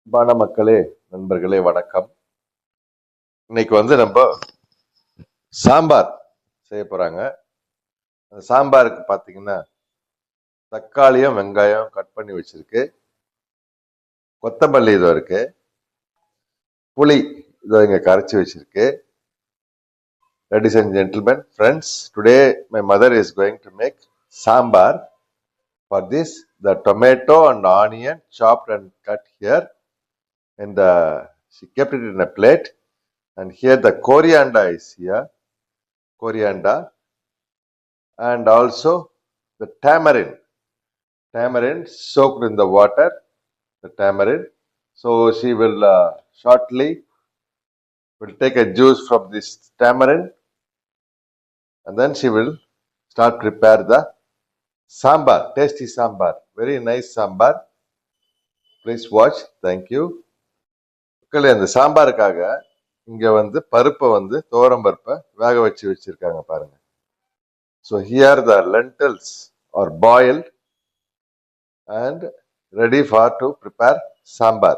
அன்பான மக்களே, நண்பர்களே வணக்கம். இன்னைக்கு நம்ம சாம்பார் செய்ய போறாங்க. அந்த சாம்பாருக்கு பாத்தீங்கன்னா தக்காளியும் வெங்காயம் கட் பண்ணி வச்சிருக்கு, கொத்தமல்லி இதோ இருக்கு, புளி இதோ இங்க கரைச்சி வச்சிருக்கு. Ladies and gentlemen, friends, today my mother is going to make sambar. For this, the tomato and onion chopped and cut here, and she kept it in a plate. And here the coriander is here, coriander, and also the tamarind soaked in the water, the tamarind. So she will shortly will take a juice from this tamarind, and then she will start prepare the sambar, tasty sambar, very nice sambar. Please watch. Thank you. மக்களே, அந்த சாம்பாருக்காக இங்க பருப்பை துவரம் பருப்பை வேக வச்சிருக்காங்க பாருங்க. So here the lentils are boiled and ready for to prepare sambar.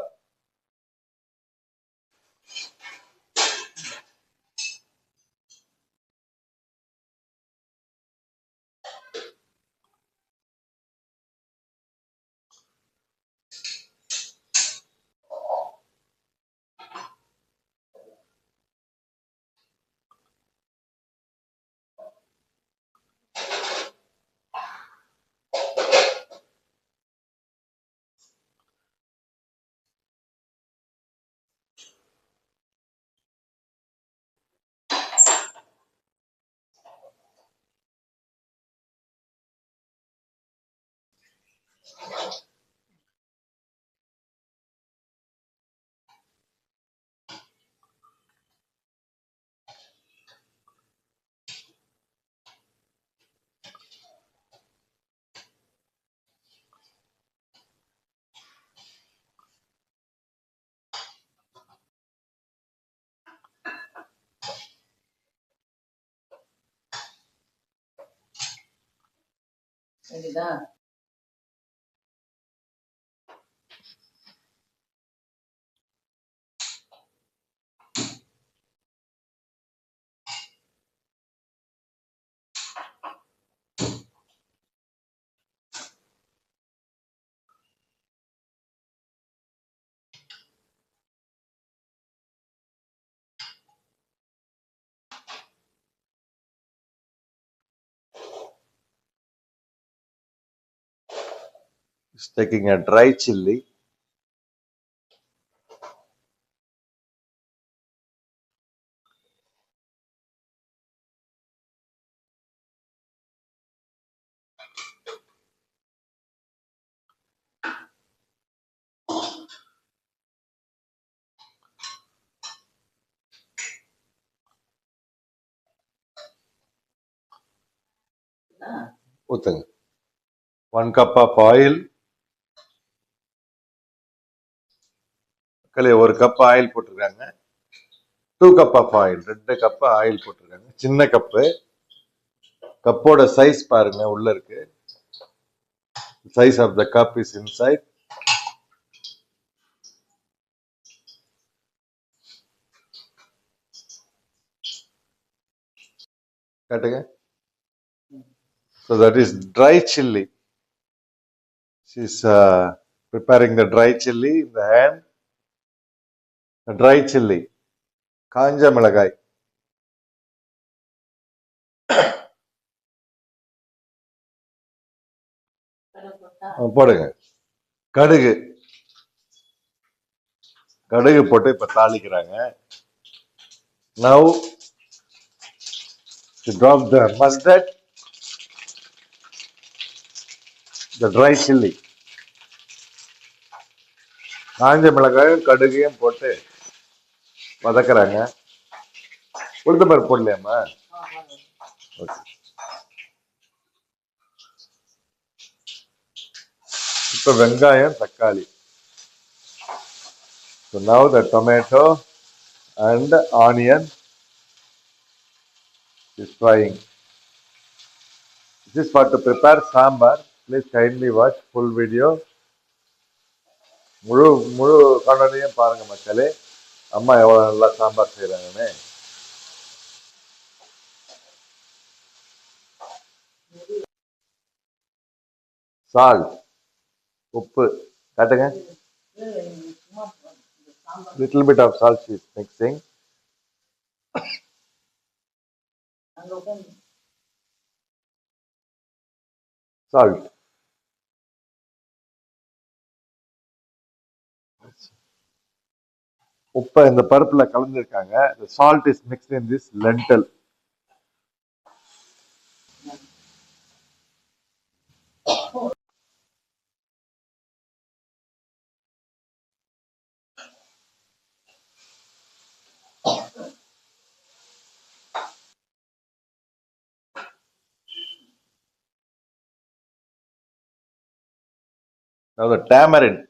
Is taking a dry chilli. ஊத்துங்க. 1 cup of oil. மக்களே, 1 cup ஆயில் போட்டிருக்காங்க. 2 cup of oil, 2 cup oil போட்டிருக்காங்க. சின்ன கப்பு. கப்போட சைஸ் பாருங்க, உள்ள இருக்கு. Size of the cup is inside. காட்டுங்க. So that is dry chilli. She's preparing the dry chilli in the hand. The dry chilli, காஞ்ச மிளகாய். போடுங்க. கடுகு போட்டு இப்ப தாளிக்கிறாங்க. Now to drop the mustard, the dry chilli. காஞ்ச மிளகாயும் கடுகையும் போட்டு வதக்குறாங்க. உளுந்த பருப்பு போடலையாமா? இப்ப வெங்காயம் தக்காளி. So now the tomato and onion is frying. This is for to prepare sambar. Please kindly watch full video. முழு முழு காணொலியும் பாருங்க மக்களே, அம்மா எவ்வளவு நல்லா சாம்பார் செய்யறாங்கன்னு. சால்ட், உப்பு காட்டுங்க. Little bit of salt is mixing. Salt, உப்பை இந்த பருப்புல கலந்துருக்காங்க. The salt is mixed in this lentil. Now the tamarind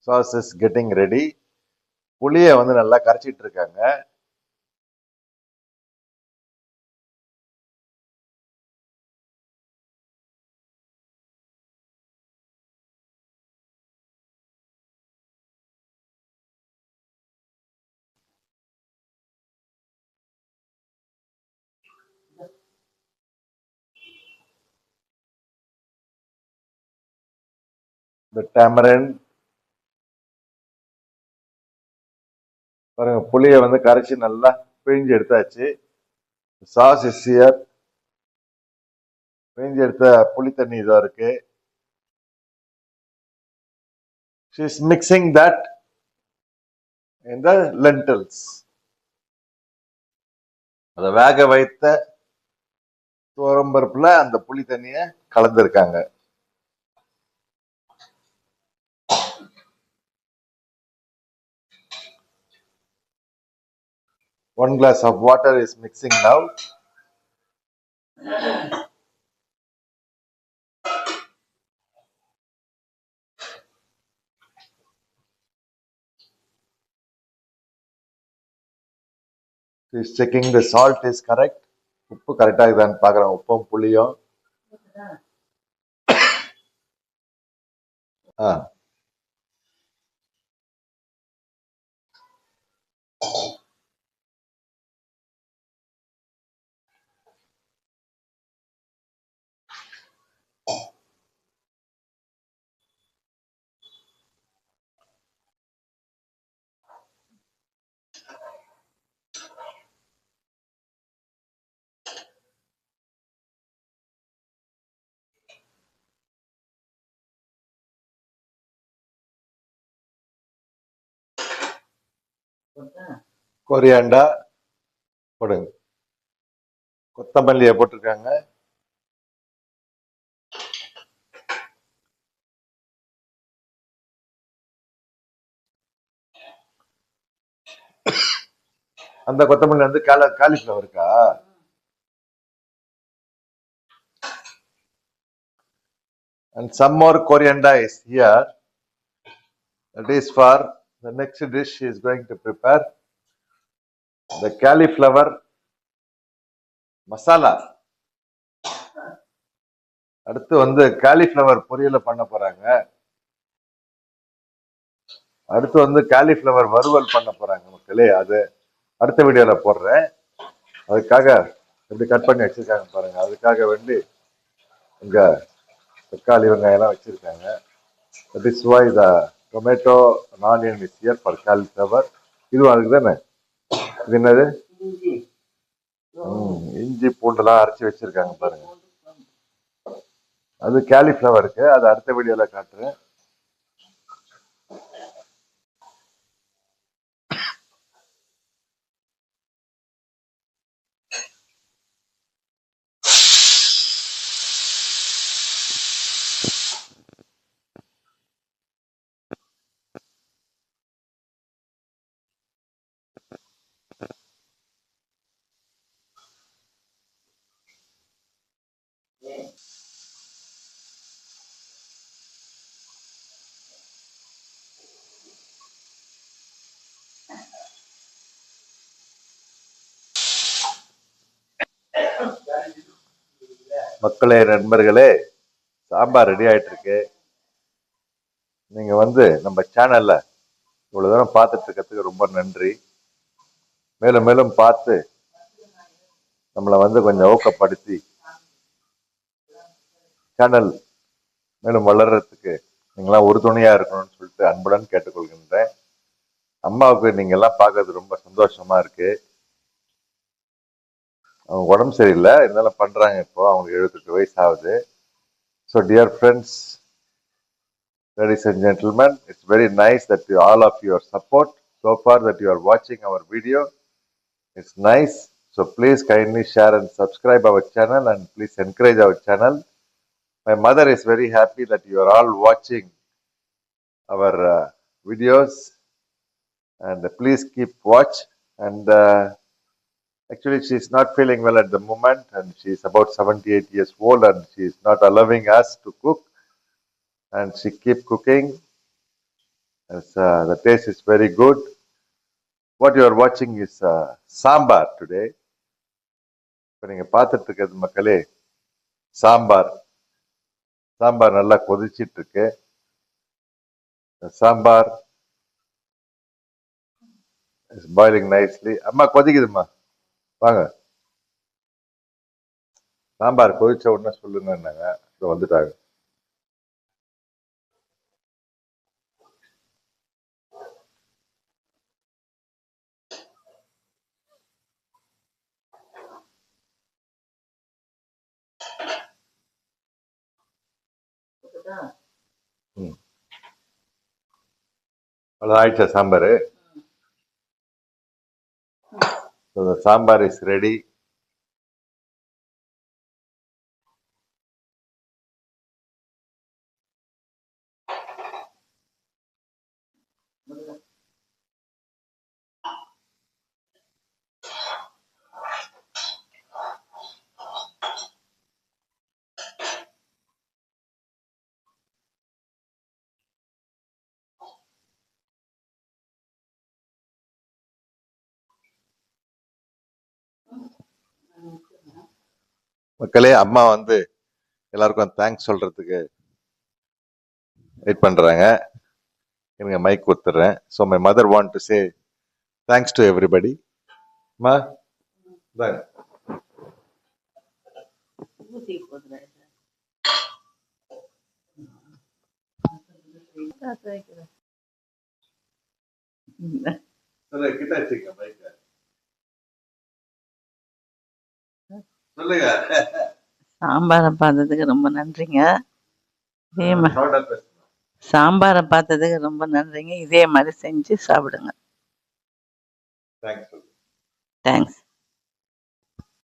sauce is getting ready. புளியை வந்து நல்லா கரைச்சிட்டு இருக்காங்க. The tamarind, பாருங்க புளியை வந்து கரைச்சி நல்லா பிழிஞ்சு எடுத்தாச்சு. Sauce is here. பிழிஞ்சு எடுத்த புளி தண்ணி இதா இருக்கு. She is mixing that in the lentils. அதை வேக வைத்த துவரம்பருப்புல அந்த புளி தண்ணிய கலந்துருக்காங்க. One glass of water is mixing now. She is checking the salt is correct. உப்பு கரெக்டா இருக்குதான்னு பாக்குறேன். உப்பும் புளியும். கொரியாண்டா போடுங்க. கொத்தமல்லியை போட்டிருக்காங்க. அந்த கொத்தமல்லி வந்து காலிஃபிளவருக்கா? And some more coriander is here. That is for the next dish she is going to prepare. The cauliflower masala. அடுத்து வந்து காலிஃபிளவர் பொரியல பண்ண போறாங்க. அடுத்து வந்து காலிஃபிளவர் வறுவல் பண்ண போறாங்க மக்களே. அது அடுத்த வீடியோல போடுறேன். அதுக்காக எப்படி கட் பண்ணி வச்சிருக்காங்க பாருங்க. அதுக்காக வேண்டி இங்க தக்காளி வெங்காயம் எல்லாம் வச்சிருக்காங்க. That is why the tomato and onion is here for cauliflower. இதுவும் அதுக்கு தானே. இது என்னது? இஞ்சி பூண்டெல்லாம் அரைச்சி வச்சிருக்காங்க பாருங்க. அது காலிஃபிளவருக்கு. அது அடுத்த வீடியோல காட்டுறேன். மக்களே, நண்பர்களே, சாம்பார் ரெடி ஆயிட்டு இருக்கு. நீங்க வந்து நம்ம சேனல்ல இவ்வளவு தூரம் பார்த்துட்டு இருக்கிறதுக்கு ரொம்ப நன்றி. மேலும் மேலும் பார்த்து நம்மளை வந்து கொஞ்சம் ஊக்கப்படுத்தி சேனல் மேலும் வளர்றதுக்கு நீங்களாம் உறுதுணையா இருக்கணும்னு சொல்லிட்டு அன்புடன் கேட்டுக்கொள்கின்றேன். அம்மாவுக்கு நீங்க எல்லாம் பார்க்கறது ரொம்ப சந்தோஷமா இருக்கு. அவங்க உடம்பு சரியில்லை, இருந்தாலும் பண்றாங்க. இப்போ அவங்களுக்கு 78 வயசு ஆகுது. So dear friends, ladies and gentlemen, it's very nice that all of your support so far that you are watching our video. It's nice. So please kindly share and subscribe our channel and please encourage our channel. My mother is very happy that you are all watching our videos, and please keep watch. And actually, she is not feeling well at the moment, and she is about 78 years old, and she is not allowing us to cook. And she keep cooking. As, the taste is very good. What you are watching is sambar today. இப்போ நீங்க பார்த்துட்டு இருக்கிறது மக்களே சாம்பார். சாம்பார் நல்லா கொதிச்சிட்டு இருக்கு. Sambar is boiling nicely. அம்மா கொதிக்குதுமா, வாங்க. சாம்பார் கொதிச்ச உடனே சொல்லுங்கன்னாங்க. வந்துட்டாங்க. அவ்வளோ ஆயிடுச்சா சாம்பார்? Sambar is ready. மக்களே, அம்மா வந்து எல்லாருக்கும் தேங்க்ஸ் சொல்றதுக்கு வெயிட் பண்றாங்க. எனக்கு மைக் கொடுத்துறேன். So my mother want to say thanks to everybody. அம்மா இந்தாங்க. கிட்ட வச்சுக்க மைக்க. சொல்லுங்க. சாம்பாரை பார்த்ததுக்கு ரொம்ப நன்றிங்க. சவுண்டா பேசுங்க. சாம்பாரை பார்த்ததுக்கு ரொம்ப நன்றிங்க. இதே மாதிரி செஞ்சு சாப்பிடுங்க. தேங்க்ஸ். தேங்க்ஸ்.